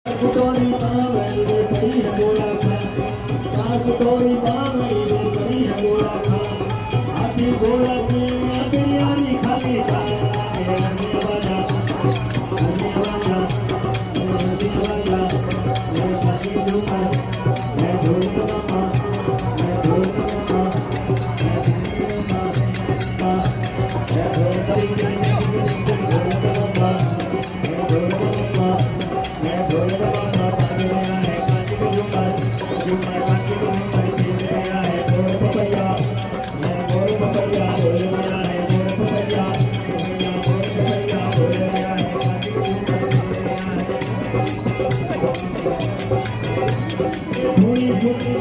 कुटोरी बावड़ी रे बड़ी है गोला खा, कुटोरी बावड़ी रे बड़ी है गोला खा, आधी गोला की बिरयानी खाती जा धूनी धूनी